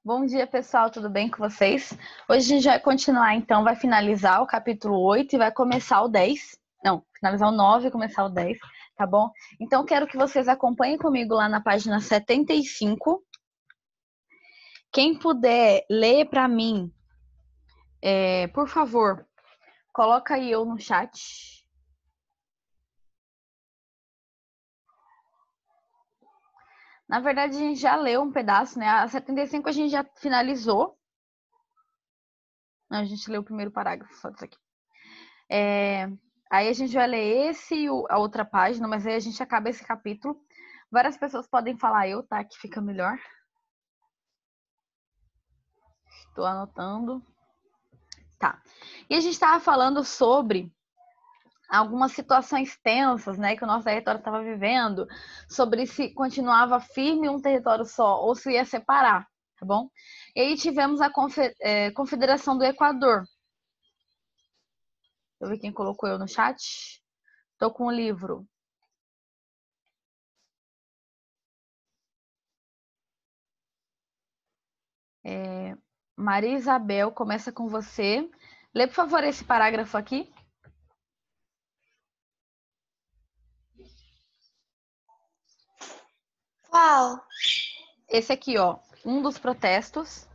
Bom dia, pessoal, tudo bem com vocês? Hoje a gente vai continuar, então, vai finalizar o capítulo 8 e vai começar o 10. Não, finalizar o 9 e começar o 10, tá bom? Então, quero que vocês acompanhem comigo lá na página 75. Quem puder ler para mim, por favor, coloca aí eu no chat. Na verdade, a gente já leu um pedaço, né? A 75 a gente já finalizou. Não, a gente leu o primeiro parágrafo, só disso aqui. Aí a gente vai ler esse e a outra página, mas aí a gente acaba esse capítulo. Várias pessoas podem falar eu, tá? Que fica melhor. Estou anotando. Tá. E a gente estava falando sobre algumas situações tensas, né, que o nosso território estava vivendo, sobre se continuava firme um território só ou se ia separar, tá bom? E aí tivemos a Confederação do Equador. Deixa eu ver quem colocou eu no chat. Tô com o livro. Maria Isabel, começa com você. Lê, por favor, esse parágrafo aqui. Qual? Esse aqui, ó. Um dos protestos.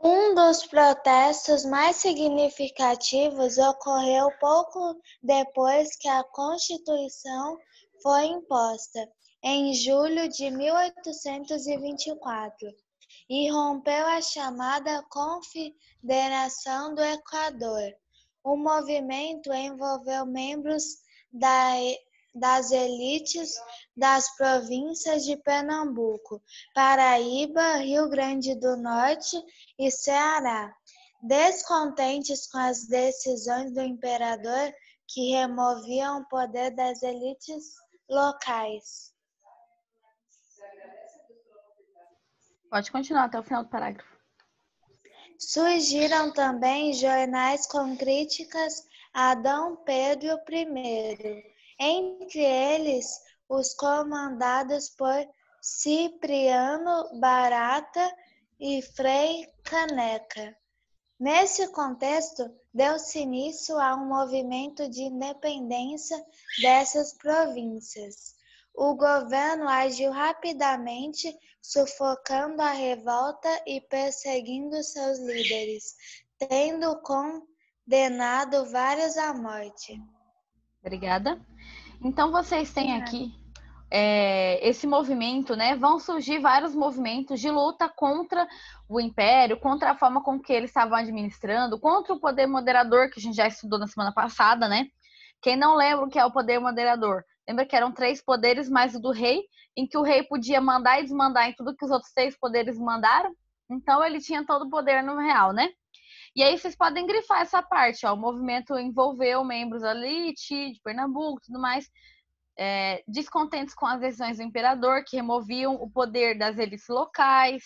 Um dos protestos mais significativos ocorreu pouco depois que a Constituição foi imposta, em julho de 1824, e rompeu a chamada Confederação do Equador. O movimento envolveu membros das elites das províncias de Pernambuco, Paraíba, Rio Grande do Norte e Ceará, descontentes com as decisões do imperador que removiam o poder das elites locais. Pode continuar até o final do parágrafo. Surgiram também jornais com críticas a Dom Pedro I, entre eles os comandados por Cipriano Barata e Frei Caneca. Nesse contexto, deu-se início a um movimento de independência dessas províncias. O governo agiu rapidamente, sufocando a revolta e perseguindo seus líderes, tendo condenado vários à morte. Obrigada. Então, vocês têm aqui esse movimento, né? Vão surgir vários movimentos de luta contra o império, contra a forma com que eles estavam administrando, contra o poder moderador, que a gente já estudou na semana passada, né? Quem não lembra o que é o poder moderador? Lembra que eram 3 poderes mais o do rei, em que o rei podia mandar e desmandar em tudo que os outros 3 poderes mandaram? Então, ele tinha todo o poder no real, né? E aí vocês podem grifar essa parte, ó. O movimento envolveu membros da elite, de Pernambuco, tudo mais, descontentes com as decisões do imperador, que removiam o poder das elites locais.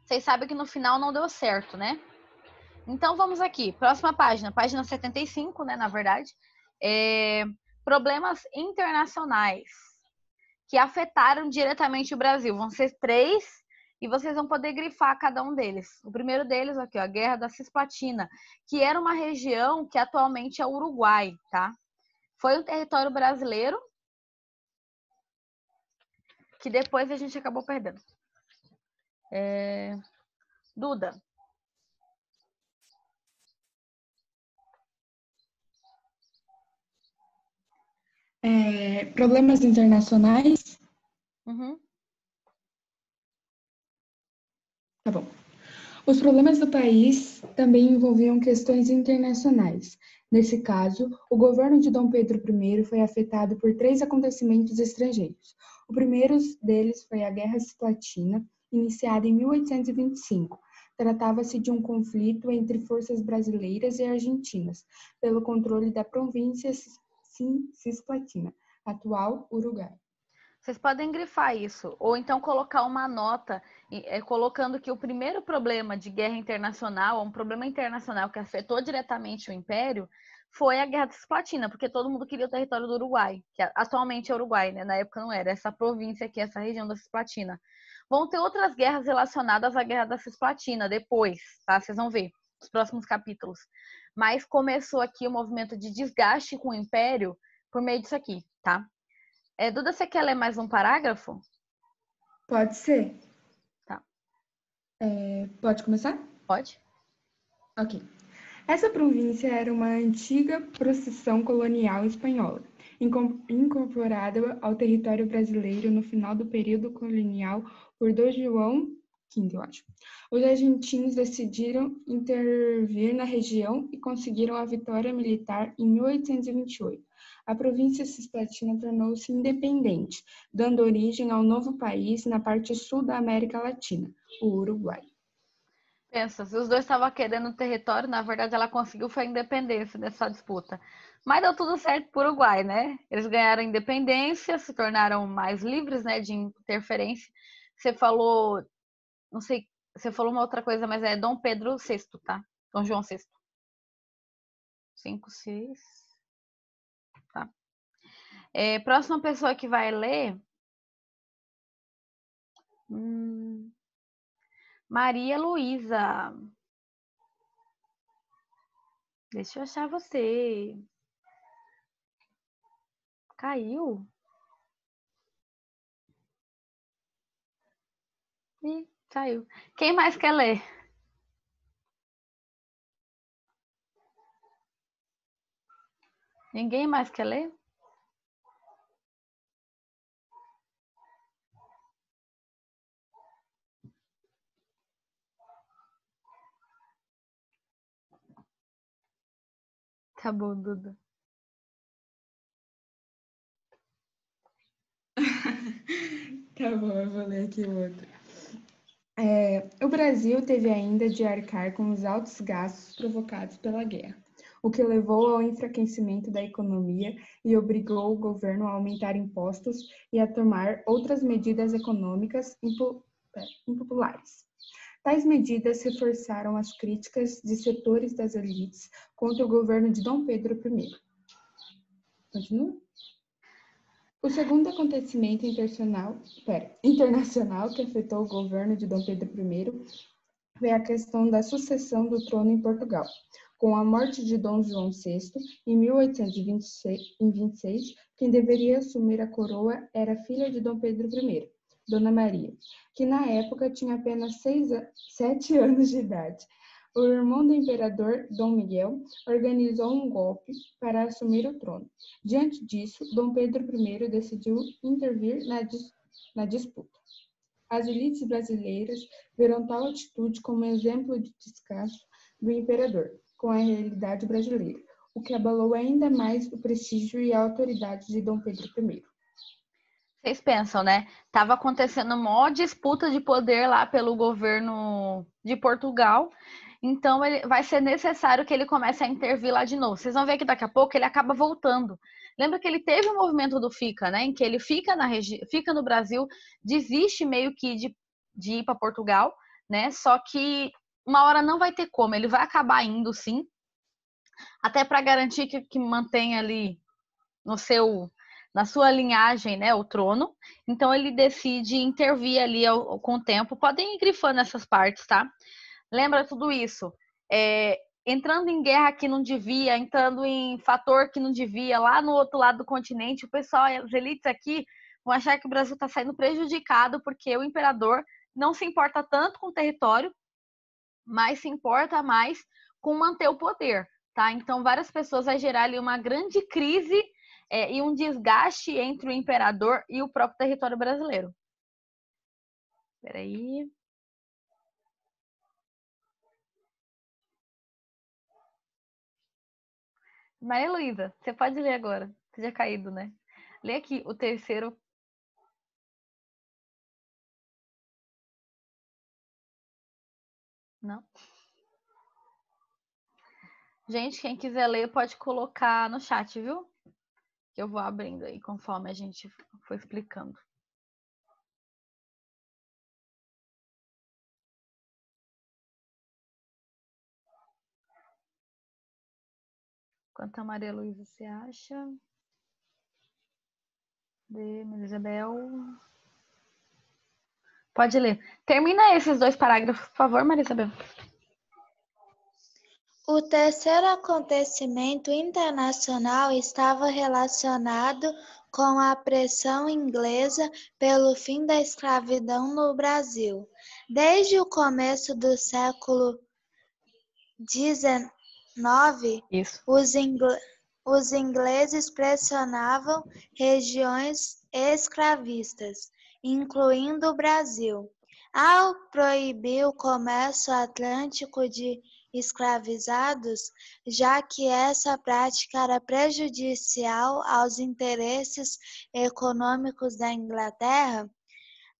Vocês sabem que no final não deu certo, né? Então vamos aqui, próxima página, página 75, né, na verdade. Problemas internacionais que afetaram diretamente o Brasil. Vão ser 3 e vocês vão poder grifar cada um deles. O primeiro deles aqui, ó, a Guerra da Cisplatina, que era uma região que atualmente é o Uruguai, tá? Foi um território brasileiro que depois a gente acabou perdendo. Duda. Problemas internacionais. Uhum. Tá bom. Os problemas do país também envolviam questões internacionais. Nesse caso, o governo de Dom Pedro I foi afetado por 3 acontecimentos estrangeiros. O primeiro deles foi a Guerra Cisplatina, iniciada em 1825. Tratava-se de um conflito entre forças brasileiras e argentinas, pelo controle da província Cisplatina, atual Uruguai. Vocês podem grifar isso, ou então colocar uma nota colocando que o primeiro problema de guerra internacional, um problema internacional que afetou diretamente o Império, foi a Guerra da Cisplatina, porque todo mundo queria o território do Uruguai, que atualmente é Uruguai, né? Na época não era, essa província aqui, essa região da Cisplatina. Vão ter outras guerras relacionadas à Guerra da Cisplatina depois, tá? Vocês vão ver os próximos capítulos. Mas começou aqui o movimento de desgaste com o Império por meio disso aqui, tá? Duda, você quer ler mais um parágrafo? Pode ser. Tá. Pode começar? Pode. Ok. Essa província era uma antiga possessão colonial espanhola, incorporada ao território brasileiro no final do período colonial por Dom João V, eu acho. Os argentinos decidiram intervir na região e conseguiram a vitória militar em 1828. A província cisplatina tornou-se independente, dando origem ao novo país na parte sul da América Latina, o Uruguai. Pensa, se os dois estavam querendo o território, na verdade ela conseguiu foi a independência dessa disputa. Mas deu tudo certo para o Uruguai, né? Eles ganharam a independência, se tornaram mais livres, né, de interferência. Você falou, não sei, você falou uma outra coisa, mas é Dom Pedro VI, tá? Dom João VI. 5, 6. Tá. Próxima pessoa que vai ler. Maria Luísa. Deixa eu achar você. Caiu? Ih, caiu. Quem mais quer ler? Ninguém mais quer ler? Tá bom, Duda. Tá bom, eu vou ler aqui o outro. O Brasil teve ainda de arcar com os altos gastos provocados pela guerra, o que levou ao enfraquecimento da economia e obrigou o governo a aumentar impostos e a tomar outras medidas econômicas impopulares. Tais medidas reforçaram as críticas de setores das elites contra o governo de Dom Pedro I. Continua? O segundo acontecimento internacional que afetou o governo de Dom Pedro I foi a questão da sucessão do trono em Portugal. Com a morte de Dom João VI, em 1826, quem deveria assumir a coroa era a filha de Dom Pedro I, Dona Maria, que na época tinha apenas 7 anos de idade. O irmão do imperador, Dom Miguel, organizou um golpe para assumir o trono. Diante disso, Dom Pedro I decidiu intervir na disputa. As elites brasileiras viram tal atitude como exemplo de descaso do imperador com a realidade brasileira, o que abalou ainda mais o prestígio e a autoridade de Dom Pedro I. Vocês pensam, né? Tava acontecendo uma disputa de poder lá pelo governo de Portugal. Então, vai ser necessário que ele comece a intervir lá de novo. Vocês vão ver que daqui a pouco ele acaba voltando. Lembra que ele teve o movimento do Fica, né? Em que ele fica fica no Brasil, desiste meio que de ir para Portugal, né? Só que uma hora não vai ter como. Ele vai acabar indo, sim. Até para garantir que mantenha ali na sua linhagem, né, o trono. Então ele decide intervir ali com o tempo. Podem ir grifando essas partes, tá? Lembra tudo isso? Entrando em guerra que não devia, entrando em fator que não devia, lá no outro lado do continente, o pessoal, as elites aqui vão achar que o Brasil está saindo prejudicado porque o imperador não se importa tanto com o território, mas se importa mais com manter o poder, tá? Então várias pessoas vai gerar ali uma grande crise e um desgaste entre o imperador e o próprio território brasileiro. Espera aí. Maria Luísa, você pode ler agora. Você já caído, né? Lê aqui o terceiro. Não? Gente, quem quiser ler pode colocar no chat, viu? Que eu vou abrindo aí conforme a gente for explicando. Enquanto a Maria Luísa se acha. De Maria Isabel. Pode ler. Termina esses 2 parágrafos, por favor, Maria Isabel. O terceiro acontecimento internacional estava relacionado com a pressão inglesa pelo fim da escravidão no Brasil. Desde o começo do século XIX, os ingleses pressionavam regiões escravistas, incluindo o Brasil. Ao proibir o comércio atlântico de escravizados, já que essa prática era prejudicial aos interesses econômicos da Inglaterra,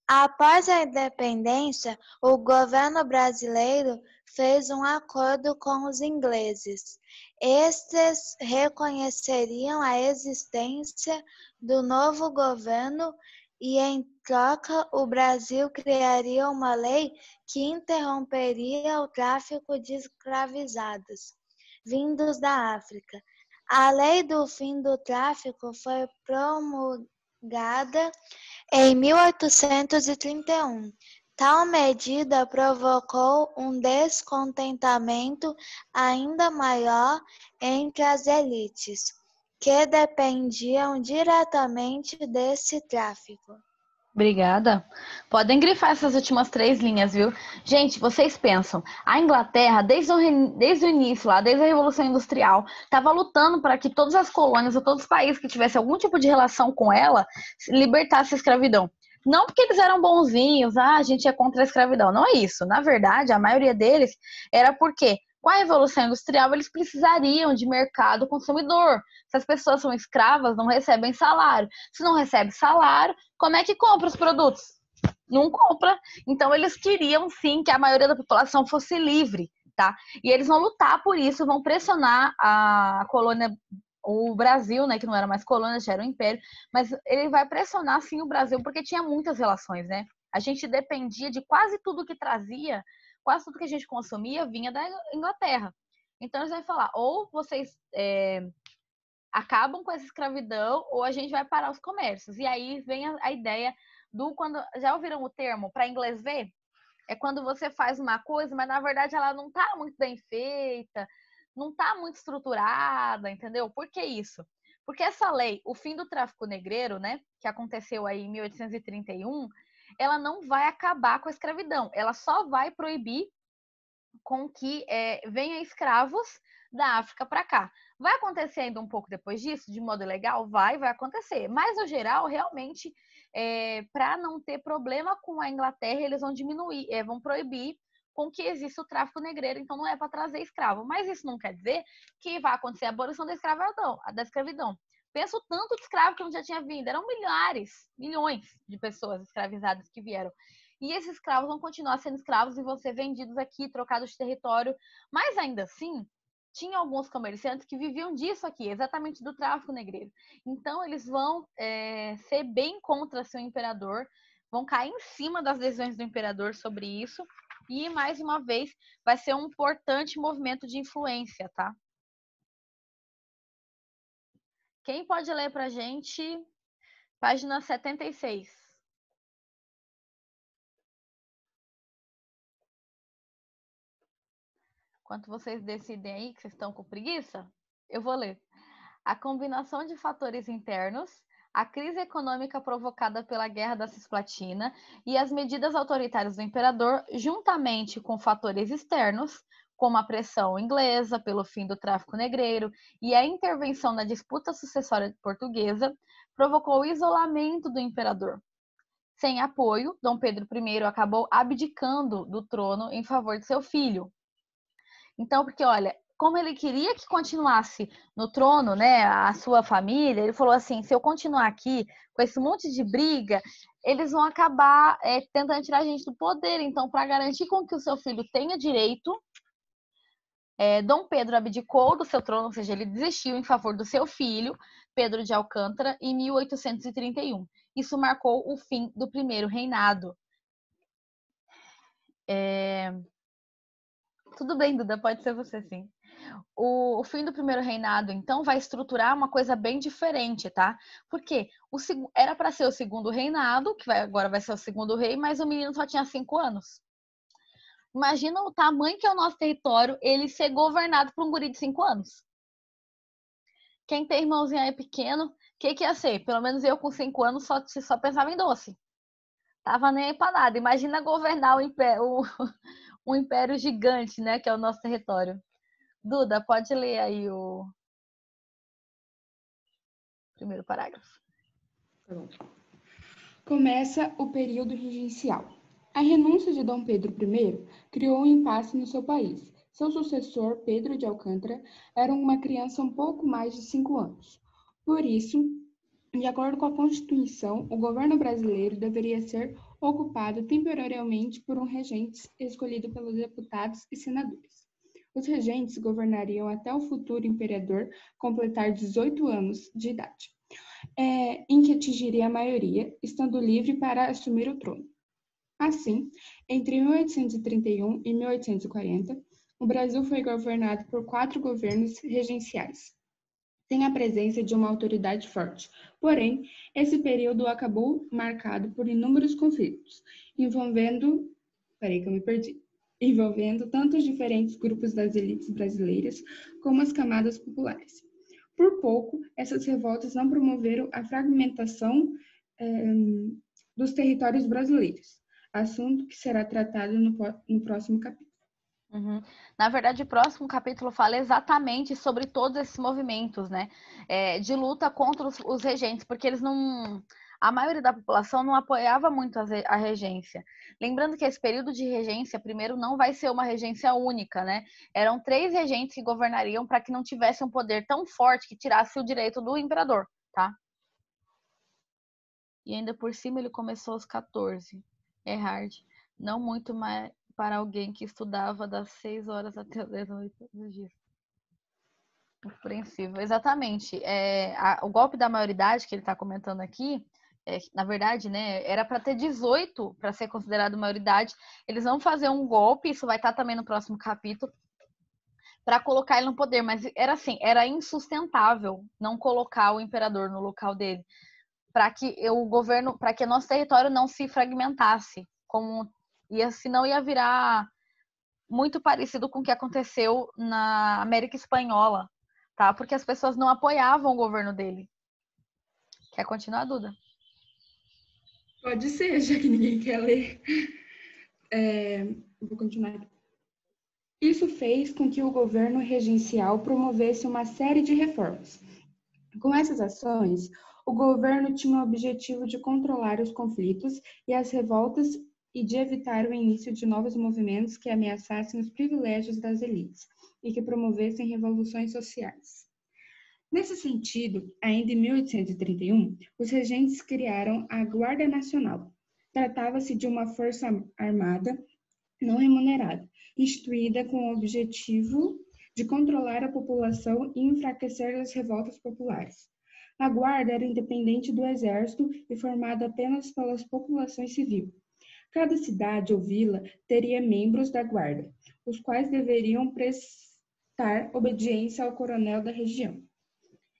após a independência, o governo brasileiro fez um acordo com os ingleses. Estes reconheceriam a existência do novo governo e, em troca, o Brasil criaria uma lei que interromperia o tráfico de escravizados vindos da África. A lei do fim do tráfico foi promulgada em 1831, tal medida provocou um descontentamento ainda maior entre as elites, que dependiam diretamente desse tráfico. Obrigada. Podem grifar essas últimas 3 linhas, viu? Gente, vocês pensam, a Inglaterra, desde o início, lá, desde a Revolução Industrial, estava lutando para que todas as colônias ou todos os países que tivessem algum tipo de relação com ela libertassem a escravidão. Não porque eles eram bonzinhos, a gente é contra a escravidão. Não é isso. Na verdade, a maioria deles era porque, com a Revolução Industrial, eles precisariam de mercado consumidor. Se as pessoas são escravas, não recebem salário. Se não recebe salário, como é que compra os produtos? Não compra. Então, eles queriam, sim, que a maioria da população fosse livre, tá? E eles vão lutar por isso, vão pressionar a colônia, o Brasil, né, que não era mais colônia, já era um império, mas ele vai pressionar, sim, o Brasil, porque tinha muitas relações, né? A gente dependia de quase tudo que trazia, quase tudo que a gente consumia vinha da Inglaterra. Então, eles vão falar, ou vocês acabam com essa escravidão ou a gente vai parar os comércios. E aí vem a ideia do quando... Já ouviram o termo para inglês ver? É quando você faz uma coisa, mas na verdade ela não está muito bem feita, não está muito estruturada, entendeu? Por que isso? Porque essa lei, o fim do tráfico negreiro, né, que aconteceu aí em 1831, ela não vai acabar com a escravidão, ela só vai proibir com que venham escravos da África para cá. Vai acontecer ainda um pouco depois disso, de modo legal? Vai acontecer. Mas, no geral, realmente, para não ter problema com a Inglaterra, eles vão diminuir, vão proibir com que exista o tráfico negreiro, então não é para trazer escravo. Mas isso não quer dizer que vai acontecer a abolição da escravidão. Pensa o tanto de escravo que não já tinha vindo. Eram milhões de pessoas escravizadas que vieram. E esses escravos vão continuar sendo escravos e vão ser vendidos aqui, trocados de território. Mas ainda assim, tinha alguns comerciantes que viviam disso aqui, exatamente do tráfico negreiro. Então, eles vão ser bem contra seu imperador, vão cair em cima das decisões do imperador sobre isso. E, mais uma vez, vai ser um importante movimento de influência, tá? Quem pode ler pra gente? Página 76. Enquanto vocês decidem aí, que vocês estão com preguiça, eu vou ler. A combinação de fatores internos, a crise econômica provocada pela Guerra da Cisplatina e as medidas autoritárias do imperador, juntamente com fatores externos, como a pressão inglesa pelo fim do tráfico negreiro e a intervenção na disputa sucessória portuguesa, provocou o isolamento do imperador. Sem apoio, Dom Pedro I acabou abdicando do trono em favor de seu filho. Então, porque olha, como ele queria que continuasse no trono, né, a sua família, ele falou assim, se eu continuar aqui com esse monte de briga, eles vão acabar tentando tirar a gente do poder. Então, para garantir com que o seu filho tenha direito, Dom Pedro abdicou do seu trono, ou seja, ele desistiu em favor do seu filho, Pedro de Alcântara, em 1831. Isso marcou o fim do primeiro reinado. Tudo bem, Duda, pode ser você, sim. O fim do primeiro reinado, então, vai estruturar uma coisa bem diferente, tá? Porque era para ser o segundo reinado, que agora vai ser o segundo rei, mas o menino só tinha 5 anos. Imagina o tamanho que é o nosso território, ele ser governado por um guri de 5 anos. Quem tem irmãozinho aí pequeno, o que ia ser? Pelo menos eu com 5 anos só pensava em doce. Tava nem aí pra nada. Imagina governar um império gigante, né? Que é o nosso território. Duda, pode ler aí o primeiro parágrafo. Tá bom. Começa o período regencial. A renúncia de Dom Pedro I criou um impasse no seu país. Seu sucessor, Pedro de Alcântara, era uma criança um pouco mais de 5 anos. Por isso, de acordo com a Constituição, o governo brasileiro deveria ser ocupado temporariamente por um regente escolhido pelos deputados e senadores. Os regentes governariam até o futuro imperador completar 18 anos de idade, em que atingiria a maioria, estando livre para assumir o trono. Assim, entre 1831 e 1840, o Brasil foi governado por 4 governos regenciais, sem a presença de uma autoridade forte. Porém, esse período acabou marcado por inúmeros conflitos, envolvendo tantos diferentes grupos das elites brasileiras como as camadas populares. Por pouco, essas revoltas não promoveram a fragmentação dos territórios brasileiros, assunto que será tratado no próximo capítulo. Uhum. Na verdade, o próximo capítulo fala exatamente sobre todos esses movimentos, né? De luta contra os regentes, porque eles não. A maioria da população não apoiava muito a regência. Lembrando que esse período de regência, primeiro, não vai ser uma regência única, né? Eram 3 regentes que governariam para que não tivesse um poder tão forte que tirasse o direito do imperador, tá? E ainda por cima ele começou aos 14. É hard. Não muito mais para alguém que estudava das 6 horas até as 10 da noite todos os dias. Compreensível. Exatamente. O golpe da maioridade que ele está comentando aqui, na verdade, né, era para ter 18 para ser considerado maioridade. Eles vão fazer um golpe, isso vai estar também no próximo capítulo, para colocar ele no poder. Mas era assim, era insustentável não colocar o imperador no local dele, para que o governo, para que nosso território não se fragmentasse, senão ia virar muito parecido com o que aconteceu na América Espanhola, tá? Porque as pessoas não apoiavam o governo dele. Quer continuar, Duda? Pode ser, já que ninguém quer ler. Vou continuar aqui. Isso fez com que o governo regencial promovesse uma série de reformas. Com essas ações, o governo tinha o objetivo de controlar os conflitos e as revoltas e de evitar o início de novos movimentos que ameaçassem os privilégios das elites e que promovessem revoluções sociais. Nesse sentido, ainda em 1831, os regentes criaram a Guarda Nacional. Tratava-se de uma força armada não remunerada, instituída com o objetivo de controlar a população e enfraquecer as revoltas populares. A guarda era independente do exército e formada apenas pelas populações civis. Cada cidade ou vila teria membros da guarda, os quais deveriam prestar obediência ao coronel da região.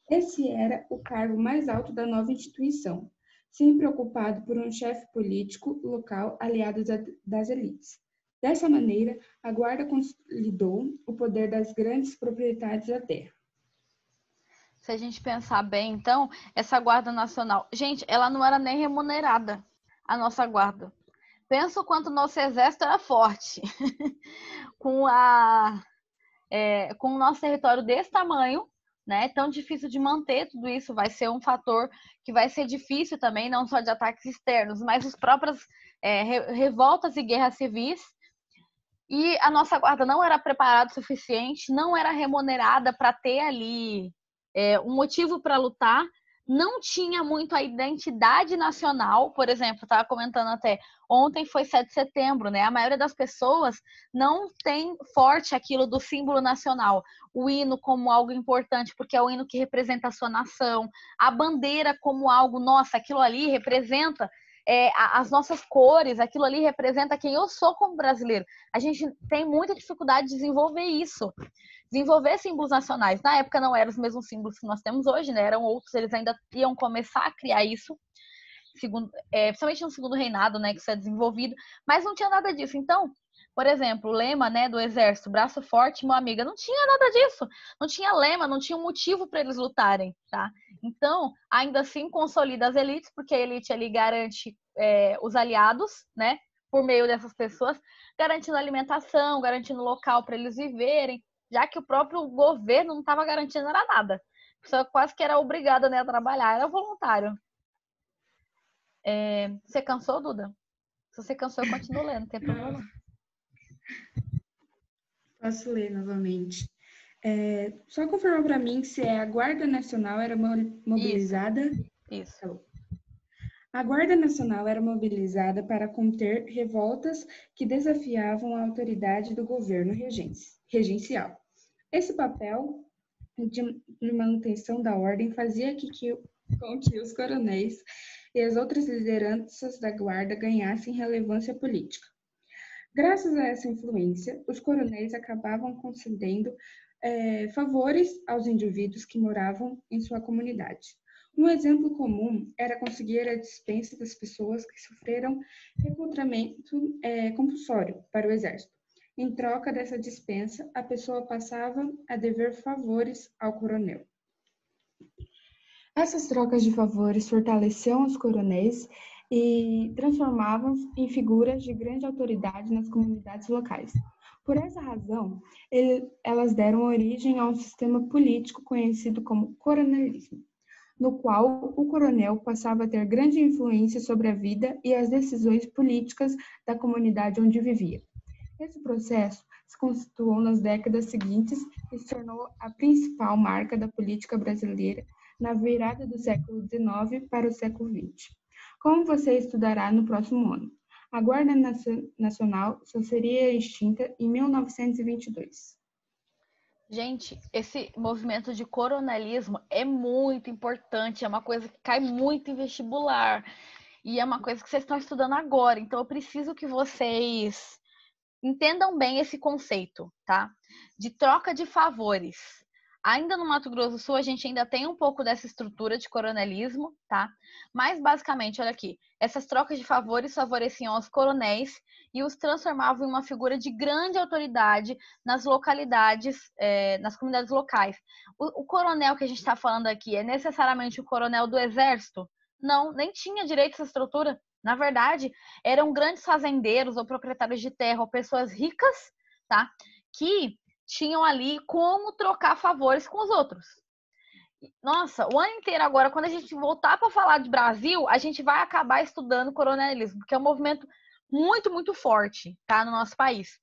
Esse era o cargo mais alto da nova instituição, sempre ocupado por um chefe político local aliado das elites. Dessa maneira, a guarda consolidou o poder das grandes propriedades da terra. Se a gente pensar bem, então, essa Guarda Nacional... Gente, ela não era nem remunerada, a nossa guarda. Pensa o quanto o nosso exército era forte. com o nosso território desse tamanho, né, tão difícil de manter tudo isso, vai ser um fator que vai ser difícil também, não só de ataques externos, mas as próprias revoltas e guerras civis. E a nossa guarda não era preparada o suficiente, não era remunerada para ter ali um motivo para lutar, não tinha muito a identidade nacional. Por exemplo, estava comentando até, ontem foi 7 de setembro, né? A maioria das pessoas não tem forte aquilo do símbolo nacional, o hino como algo importante, porque é o hino que representa a sua nação, a bandeira como algo, nossa, aquilo ali representa as nossas cores, aquilo ali representa quem eu sou como brasileiro. A gente tem muita dificuldade de desenvolver isso. desenvolver símbolos nacionais. Na época não eram os mesmos símbolos que nós temos hoje, né? Eram outros, eles ainda iam começar a criar isso, principalmente no segundo reinado, né, que isso é desenvolvido, mas não tinha nada disso. Então, por exemplo, o lema, né, do exército, braço forte, meu amigo, não tinha nada disso. Não tinha lema, não tinha um motivo para eles lutarem, tá? Então, ainda assim, consolida as elites, porque a elite ali garante os aliados, né, por meio dessas pessoas, garantindo alimentação, garantindo local para eles viverem, já que o próprio governo não estava garantindo nada. A pessoa quase que era obrigada, né, a trabalhar, era voluntário. Você cansou, Duda? Se você cansou, eu continuo lendo, não tem problema. Posso ler novamente. Só confirma para mim se a Guarda Nacional era mobilizada. Isso. Tá bom. A Guarda Nacional era mobilizada para conter revoltas que desafiavam a autoridade do governo regencial. Esse papel de manutenção da ordem fazia com que os coronéis e as outras lideranças da guarda ganhassem relevância política. Graças a essa influência, os coronéis acabavam concedendo favores aos indivíduos que moravam em sua comunidade. Um exemplo comum era conseguir a dispensa das pessoas que sofreram recrutamento compulsório para o exército. Em troca dessa dispensa, a pessoa passava a dever favores ao coronel. Essas trocas de favores fortaleciam os coronéis e transformavam em figuras de grande autoridade nas comunidades locais. Por essa razão, elas deram origem a um sistema político conhecido como coronelismo, no qual o coronel passava a ter grande influência sobre a vida e as decisões políticas da comunidade onde vivia. Esse processo se constituiu nas décadas seguintes e se tornou a principal marca da política brasileira na virada do século XIX para o século XX. Como você estudará no próximo ano, a Guarda Nacional só seria extinta em 1922. Gente, esse movimento de coronelismo é muito importante, é uma coisa que cai muito em vestibular e é uma coisa que vocês estão estudando agora, então eu preciso que vocês entendam bem esse conceito, tá? De troca de favores. Ainda no Mato Grosso do Sul, a gente ainda tem um pouco dessa estrutura de coronelismo, tá? Mas, basicamente, olha aqui, essas trocas de favores favoreciam os coronéis e os transformavam em uma figura de grande autoridade nas localidades, nas comunidades locais. O coronel que a gente está falando aqui é necessariamente o coronel do exército? Não, nem tinha direito a essa estrutura. Na verdade, eram grandes fazendeiros ou proprietários de terra ou pessoas ricas, tá? Que tinham ali como trocar favores com os outros. Nossa, o ano inteiro agora, quando a gente voltar para falar de Brasil, a gente vai acabar estudando coronelismo, porque é um movimento muito, muito forte, tá? No nosso país.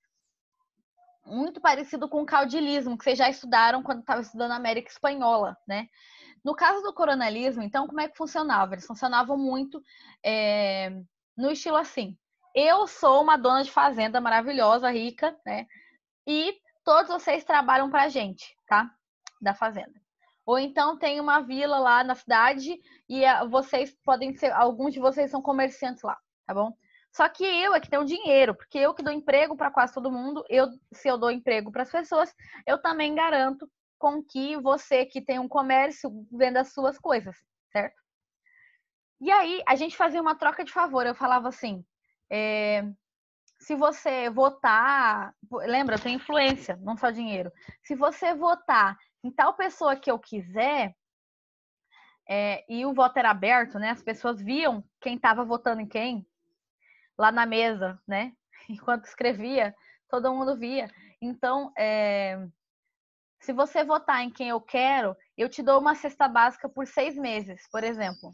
Muito parecido com o caudilismo, que vocês já estudaram quando estavam estudando a América Espanhola, né? No caso do coronelismo, então, como é que funcionava? Eles funcionavam muito no estilo assim. Eu sou uma dona de fazenda maravilhosa, rica, né? E todos vocês trabalham pra gente, tá? Da fazenda. Ou então tem uma vila lá na cidade e vocês podem ser, alguns de vocês são comerciantes lá, tá bom? Só que eu é que tenho dinheiro, porque eu que dou emprego para quase todo mundo, se eu dou emprego para as pessoas, eu também garanto com que você que tem um comércio venda as suas coisas, certo? E aí a gente fazia uma troca de favor. Eu falava assim, se você votar, lembra, eu tenho influência, não só dinheiro. Se você votar em tal pessoa que eu quiser, e o voto era aberto, né? As pessoas viam quem estava votando em quem lá na mesa, né? Enquanto escrevia, todo mundo via. Então, se você votar em quem eu quero, eu te dou uma cesta básica por 6 meses, por exemplo.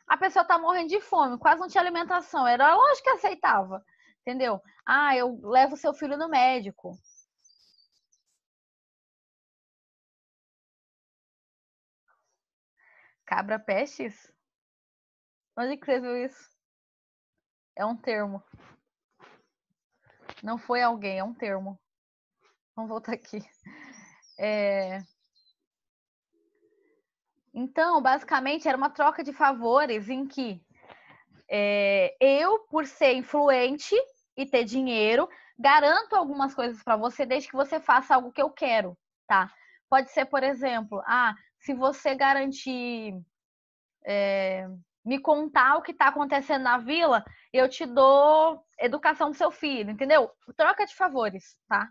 A pessoa tá morrendo de fome, quase não tinha alimentação. Era lógico que aceitava, entendeu? Ah, eu levo seu filho no médico. Cabra pestes? Onde que você viu isso? É um termo. Não foi alguém, é um termo. Vamos voltar aqui. Então, basicamente, era uma troca de favores em que eu, por ser influente, e ter dinheiro, garanto algumas coisas para você desde que você faça algo que eu quero, tá? Pode ser, por exemplo, se você garantir me contar o que está acontecendo na vila, eu te dou educação pro seu filho, entendeu? Troca de favores, tá?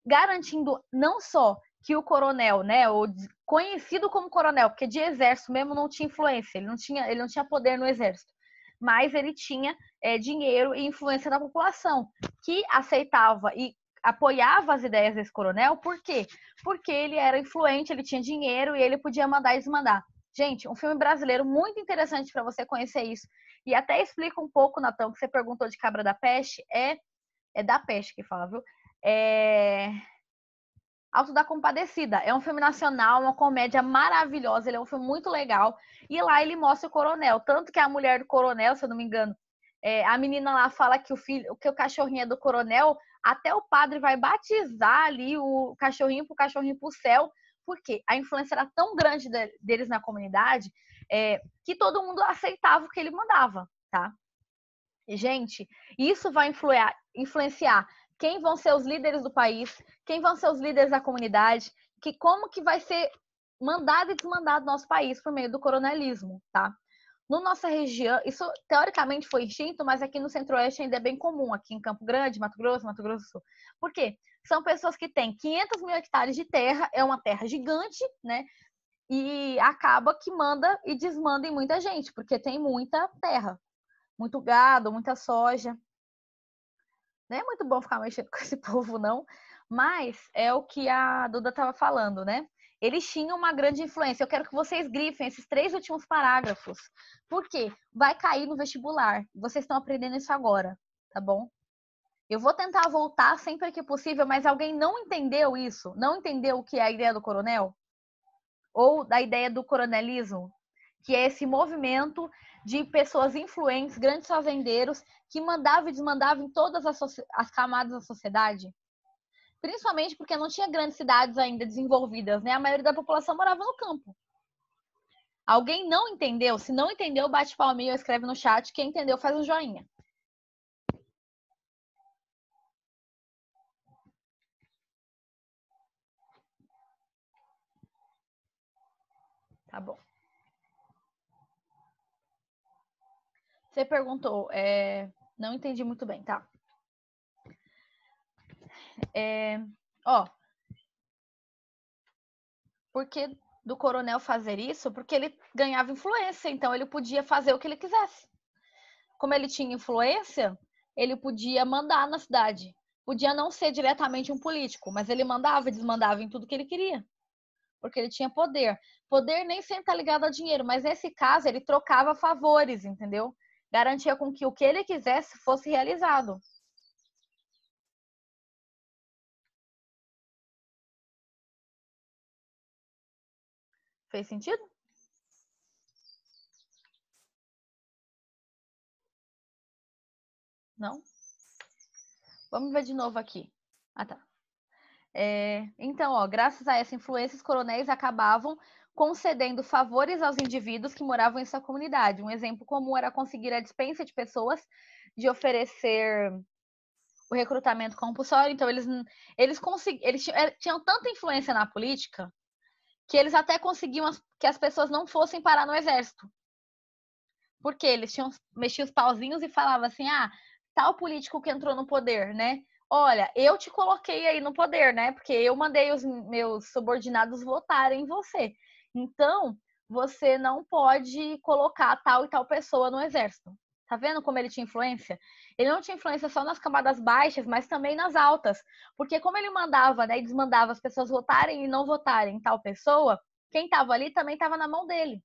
Garantindo não só que o coronel, né, o conhecido como coronel, porque de exército mesmo não tinha influência, ele não tinha poder no exército, mas ele tinha dinheiro e influência na população, que aceitava e apoiava as ideias desse coronel. Por quê? Porque ele era influente, ele tinha dinheiro e ele podia mandar e desmandar. Gente, um filme brasileiro muito interessante para você conhecer isso. E até explica um pouco, Natão, que você perguntou de Cabra da Peste, é da Peste que fala, viu? Alto da Compadecida. É um filme nacional, uma comédia maravilhosa, ele é um filme muito legal. E lá ele mostra o coronel, tanto que a mulher do coronel, se eu não me engano, a menina lá fala que o cachorrinho é do coronel, até o padre vai batizar ali o cachorrinho pro céu, porque a influência era tão grande deles na comunidade que todo mundo aceitava o que ele mandava, tá? E, gente, isso vai influenciar quem vão ser os líderes do país, quem vão ser os líderes da comunidade, como que vai ser mandado e desmandado nosso país por meio do coronelismo, tá? No nossa região, isso teoricamente foi extinto, mas aqui no Centro-Oeste ainda é bem comum, aqui em Campo Grande, Mato Grosso do Sul. Por quê? São pessoas que têm 500 mil hectares de terra, é uma terra gigante, né? E acaba que manda e desmanda em muita gente, porque tem muita terra, muito gado, muita soja. Não é muito bom ficar mexendo com esse povo, não, mas é o que a Duda estava falando, né? Eles tinham uma grande influência. Eu quero que vocês grifem esses 3 últimos parágrafos. Por quê? Vai cair no vestibular. Vocês estão aprendendo isso agora, tá bom? Eu vou tentar voltar sempre que possível, mas alguém não entendeu isso? Não entendeu o que é a ideia do coronel? Ou da ideia do coronelismo? Que é esse movimento de pessoas influentes, grandes fazendeiros, que mandavam e desmandavam em todas as camadas da sociedade. Principalmente porque não tinha grandes cidades ainda desenvolvidas, né? A maioria da população morava no campo. Alguém não entendeu? Se não entendeu, bate palminha ou escreve no chat. Quem entendeu, faz um joinha. Tá bom. Você perguntou, não entendi muito bem, tá? Por que do coronel fazer isso? Porque ele ganhava influência, então ele podia fazer o que ele quisesse. Como ele tinha influência, ele podia mandar na cidade. Podia não ser diretamente um político, mas ele mandava e desmandava em tudo que ele queria. Porque ele tinha poder. Poder nem sempre está ligado a dinheiro, mas nesse caso ele trocava favores, entendeu? Garantia com que o que ele quisesse fosse realizado. Fez sentido? Não? Vamos ver de novo aqui. Ah, tá. Então, graças a essa influência, os coronéis acabavam concedendo favores aos indivíduos que moravam em sua comunidade. Um exemplo comum era conseguir a dispensa de pessoas, de oferecer o recrutamento compulsório. Então, eles tinham tanta influência na política que eles até conseguiam que as pessoas não fossem parar no exército. Porque eles mexiam os pauzinhos e falavam assim, tal político que entrou no poder, né? Olha, eu te coloquei aí no poder, né? Porque eu mandei os meus subordinados votarem em você. Então, você não pode colocar tal e tal pessoa no exército. Tá vendo como ele tinha influência? Ele não tinha influência só nas camadas baixas, mas também nas altas. Porque como ele mandava, né, e desmandava as pessoas votarem e não votarem em tal pessoa, quem estava ali também estava na mão dele.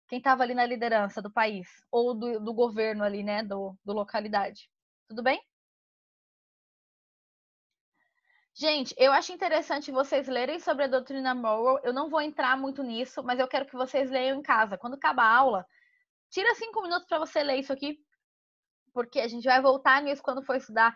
Quem estava ali na liderança do país. Ou do governo ali, né, do localidade. Tudo bem? Gente, eu acho interessante vocês lerem sobre a doutrina Monroe. Eu não vou entrar muito nisso, mas eu quero que vocês leiam em casa. Quando acabar a aula, tira 5 minutos para você ler isso aqui, porque a gente vai voltar nisso quando for estudar.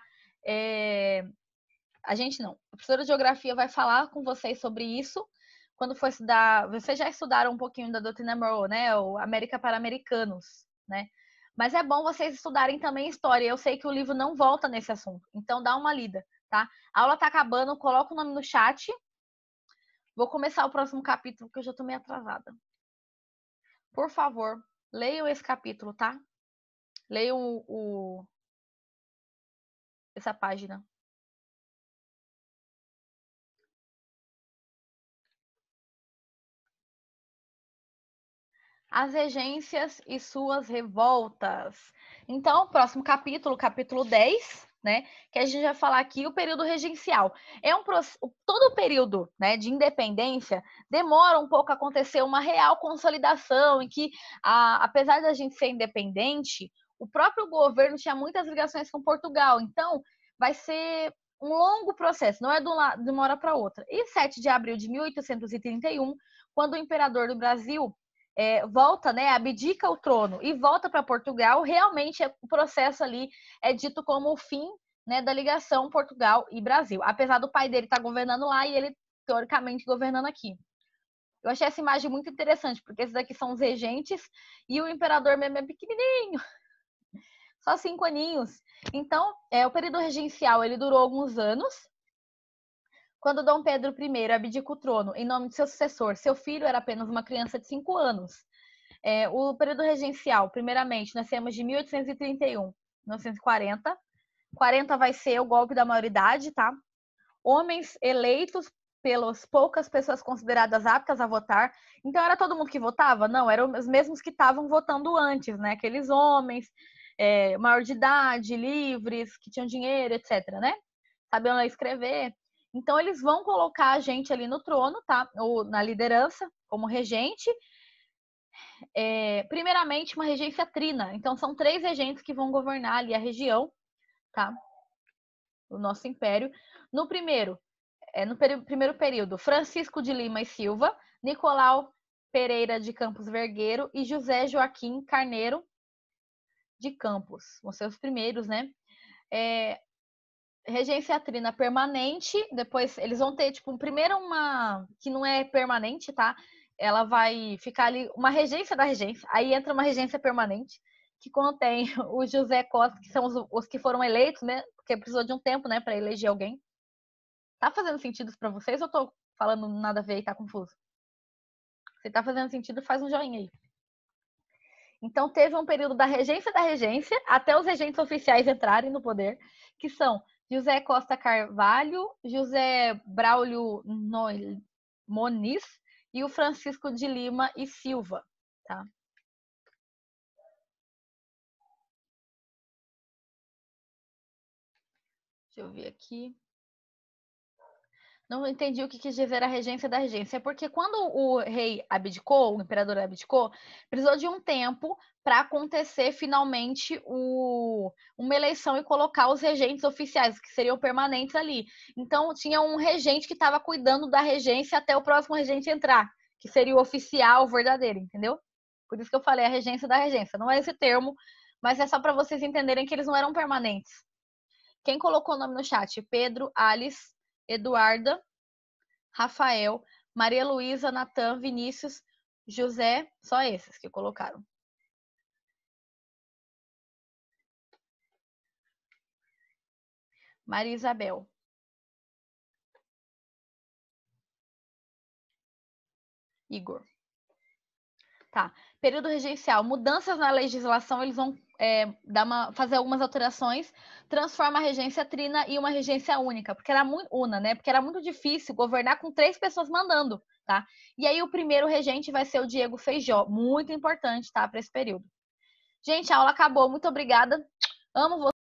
A gente não. A professora de geografia vai falar com vocês sobre isso quando for estudar. Vocês já estudaram um pouquinho da doutrina Monroe, né? O América para Americanos, né? Mas é bom vocês estudarem também história. Eu sei que o livro não volta nesse assunto, então dá uma lida, tá? A aula tá acabando, coloca o nome no chat. Vou começar o próximo capítulo, porque eu já tô meio atrasada. Por favor, leiam esse capítulo, tá? Leiam essa página. As regências e suas revoltas. Então, o próximo capítulo, capítulo 10, né? Que a gente vai falar aqui o período regencial. Todo o período, né, de independência demora um pouco a acontecer uma real consolidação em que, apesar da gente ser independente, o próprio governo tinha muitas ligações com Portugal. Então, vai ser um longo processo, não é de uma hora para outra. E 7 de abril de 1831, quando o imperador do Brasil volta, né, abdica o trono e volta para Portugal, realmente o processo ali é dito como o fim, né, da ligação Portugal e Brasil. Apesar do pai dele estar governando lá e ele, teoricamente, governando aqui. Eu achei essa imagem muito interessante, porque esses aqui são os regentes e o imperador mesmo é pequenininho. Só 5 aninhos. Então, o período regencial, ele durou alguns anos. Quando Dom Pedro I abdica o trono em nome de seu sucessor, seu filho era apenas uma criança de 5 anos. O período regencial, primeiramente, nós temos de 1831 a 1940. 40 vai ser o golpe da maioridade, tá? Homens eleitos pelas poucas pessoas consideradas aptas a votar. Então, era todo mundo que votava? Não, eram os mesmos que estavam votando antes, né? Aqueles homens, maior de idade, livres, que tinham dinheiro, etc, né? Sabiam ler e escrever. Então, eles vão colocar a gente ali no trono, tá? Ou na liderança, como regente. Primeiramente, uma regência trina. Então, são 3 regentes que vão governar ali a região, tá? O nosso império. No primeiro período, Francisco de Lima e Silva, Nicolau Pereira de Campos Vergueiro e José Joaquim Carneiro de Campos. Vão ser os primeiros, né? Regência trina permanente, depois eles vão ter, primeiro uma que não é permanente, tá? Ela vai ficar ali, uma regência da regência, aí entra uma regência permanente, que contém o José Costa, que são os que foram eleitos, né? Porque precisou de um tempo, né, para eleger alguém. Tá fazendo sentido para vocês ou eu tô falando nada a ver e tá confuso? Se tá fazendo sentido, faz um joinha aí. Então, teve um período da regência até os regentes oficiais entrarem no poder, que são José Costa Carvalho, José Braulio Moniz e o Francisco de Lima e Silva, tá? Deixa eu ver aqui. Não entendi o que quis dizer a regência da regência. É porque quando o rei abdicou, o imperador abdicou, precisou de um tempo para acontecer finalmente uma eleição e colocar os regentes oficiais, que seriam permanentes ali. Então, tinha um regente que estava cuidando da regência até o próximo regente entrar, que seria o oficial, o verdadeiro, entendeu? Por isso que eu falei a regência da regência. Não é esse termo, mas é só para vocês entenderem que eles não eram permanentes. Quem colocou o nome no chat? Pedro, Alice, Eduarda, Rafael, Maria Luísa, Natan, Vinícius, José, só esses que colocaram. Maria Isabel. Igor. Tá. Período regencial. Mudanças na legislação, eles vão fazer algumas alterações, transforma a regência trina em uma regência única, porque era muito né? Porque era muito difícil governar com 3 pessoas mandando, tá? E aí o primeiro regente vai ser o Diego Feijó, muito importante, tá? Para esse período. Gente, a aula acabou. Muito obrigada. Amo vocês.